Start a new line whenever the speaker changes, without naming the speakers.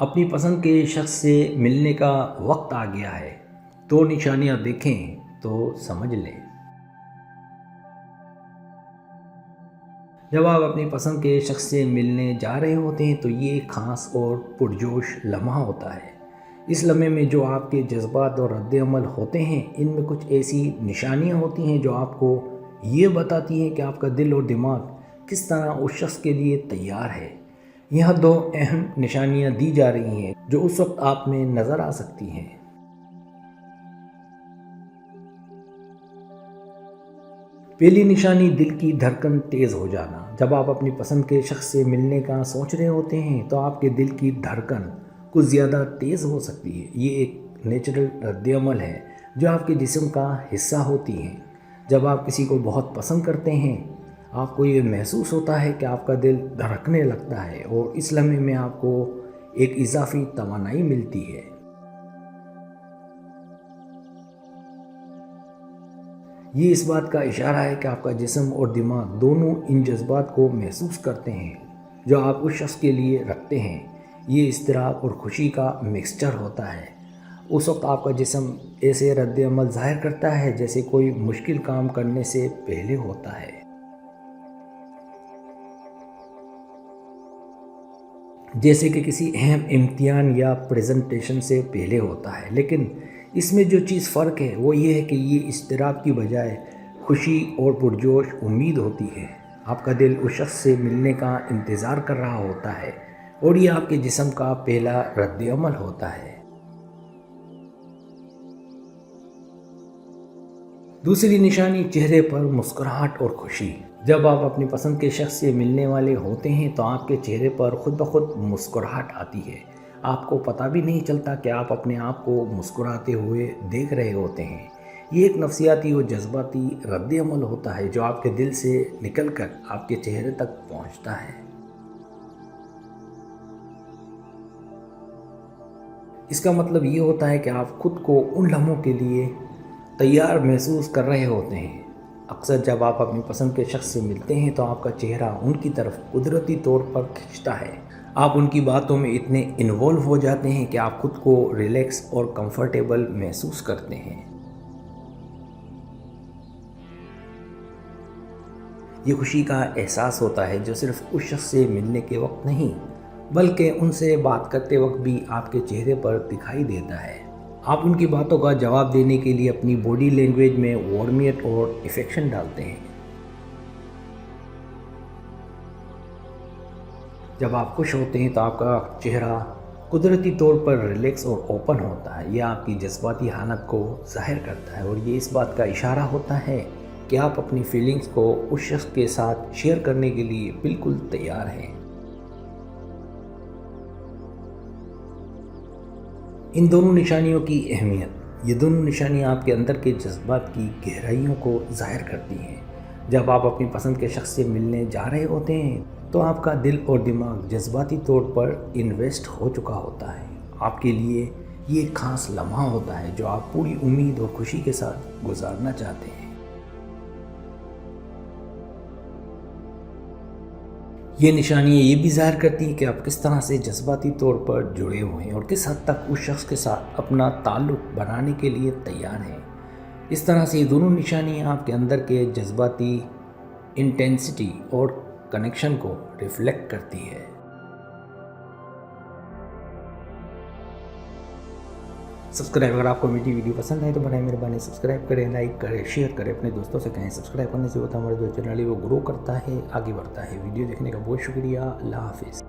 اپنی پسند کے شخص سے ملنے کا وقت آ گیا ہے، تو نشانیاں دیکھیں تو سمجھ لیں۔ جب آپ اپنی پسند کے شخص سے ملنے جا رہے ہوتے ہیں تو یہ ایک خاص اور پرجوش لمحہ ہوتا ہے۔ اس لمحے میں جو آپ کے جذبات اور رد عمل ہوتے ہیں، ان میں کچھ ایسی نشانیاں ہوتی ہیں جو آپ کو یہ بتاتی ہیں کہ آپ کا دل اور دماغ کس طرح اس شخص کے لیے تیار ہے۔ یہاں دو اہم نشانیاں دی جا رہی ہیں جو اس وقت آپ میں نظر آ سکتی ہیں۔ پہلی نشانی دل کی دھڑکن تیز ہو جانا۔ جب آپ اپنی پسند کے شخص سے ملنے کا سوچ رہے ہوتے ہیں تو آپ کے دل کی دھڑکن کچھ زیادہ تیز ہو سکتی ہے۔ یہ ایک نیچرل رد عمل ہے جو آپ کے جسم کا حصہ ہوتی ہے۔ جب آپ کسی کو بہت پسند کرتے ہیں، آپ کو یہ محسوس ہوتا ہے کہ آپ کا دل دھڑکنے لگتا ہے اور اس لمحے میں آپ کو ایک اضافی توانائی ملتی ہے۔ یہ اس بات کا اشارہ ہے کہ آپ کا جسم اور دماغ دونوں ان جذبات کو محسوس کرتے ہیں جو آپ اس شخص کے لیے رکھتے ہیں۔ یہ اضطراب اور خوشی کا مکسچر ہوتا ہے۔ اس وقت آپ کا جسم ایسے رد عمل ظاہر کرتا ہے جیسے کوئی مشکل کام کرنے سے پہلے ہوتا ہے۔ جیسے کہ کسی اہم امتحان یا پریزنٹیشن سے پہلے ہوتا ہے، لیکن اس میں جو چیز فرق ہے وہ یہ ہے کہ یہ اضطراب کی بجائے خوشی اور پرجوش امید ہوتی ہے۔ آپ کا دل اس شخص سے ملنے کا انتظار کر رہا ہوتا ہے اور یہ آپ کے جسم کا پہلا رد عمل ہوتا ہے۔ دوسری نشانی چہرے پر مسکراہٹ اور خوشی۔ جب آپ اپنی پسند کے شخص سے ملنے والے ہوتے ہیں تو آپ کے چہرے پر خود بخود مسکراہٹ آتی ہے۔ آپ کو پتہ بھی نہیں چلتا کہ آپ اپنے آپ کو مسکراتے ہوئے دیکھ رہے ہوتے ہیں۔ یہ ایک نفسیاتی اور جذباتی رد عمل ہوتا ہے جو آپ کے دل سے نکل کر آپ کے چہرے تک پہنچتا ہے۔ اس کا مطلب یہ ہوتا ہے کہ آپ خود کو ان لمحوں کے لیے تیار محسوس کر رہے ہوتے ہیں۔ اکثر جب آپ اپنی پسند کے شخص سے ملتے ہیں تو آپ کا چہرہ ان کی طرف قدرتی طور پر کھنچتا ہے۔ آپ ان کی باتوں میں اتنے انوالو ہو جاتے ہیں کہ آپ خود کو ریلیکس اور کمفرٹیبل محسوس کرتے ہیں۔ یہ خوشی کا احساس ہوتا ہے جو صرف اس شخص سے ملنے کے وقت نہیں بلکہ ان سے بات کرتے وقت بھی آپ کے چہرے پر دکھائی دیتا ہے۔ آپ ان کی باتوں کا جواب دینے کے لیے اپنی باڈی لینگویج میں وارمیت اور افیکشن ڈالتے ہیں۔ جب آپ خوش ہوتے ہیں تو آپ کا چہرہ قدرتی طور پر ریلیکس اور اوپن ہوتا ہے۔ یہ آپ کی جذباتی حالت کو ظاہر کرتا ہے اور یہ اس بات کا اشارہ ہوتا ہے کہ آپ اپنی فیلنگز کو اس شخص کے ساتھ شیئر کرنے کے لیے بالکل تیار ہیں۔ ان دونوں نشانیوں کی اہمیت۔ یہ دونوں نشانیاں آپ کے اندر کے جذبات کی گہرائیوں کو ظاہر کرتی ہیں۔ جب آپ اپنی پسند کے شخص سے ملنے جا رہے ہوتے ہیں تو آپ کا دل اور دماغ جذباتی طور پر انویسٹ ہو چکا ہوتا ہے۔ آپ کے لیے یہ ایک خاص لمحہ ہوتا ہے جو آپ پوری امید اور خوشی کے ساتھ گزارنا چاہتے ہیں۔ یہ نشانیاں یہ بھی ظاہر کرتی ہیں کہ آپ کس طرح سے جذباتی طور پر جڑے ہوئے ہیں اور کس حد تک اس شخص کے ساتھ اپنا تعلق بنانے کے لیے تیار ہیں۔ اس طرح سے یہ دونوں نشانیاں آپ کے اندر کے جذباتی انٹینسٹی اور کنیکشن کو ریفلیکٹ کرتی ہے۔ سبسکرائب، اگر آپ کو میری ویڈیو پسند ہے تو برائے مہربانی سبسکرائب کریں، لائک کریں، شیئر کریں، اپنے دوستوں سے کہیں۔ سبسکرائب کرنے سے ہوتا ہے ہمارا جو چینل ہے وہ گرو کرتا ہے، آگے بڑھتا ہے۔ ویڈیو دیکھنے کا بہت شکریہ۔ اللہ حافظ۔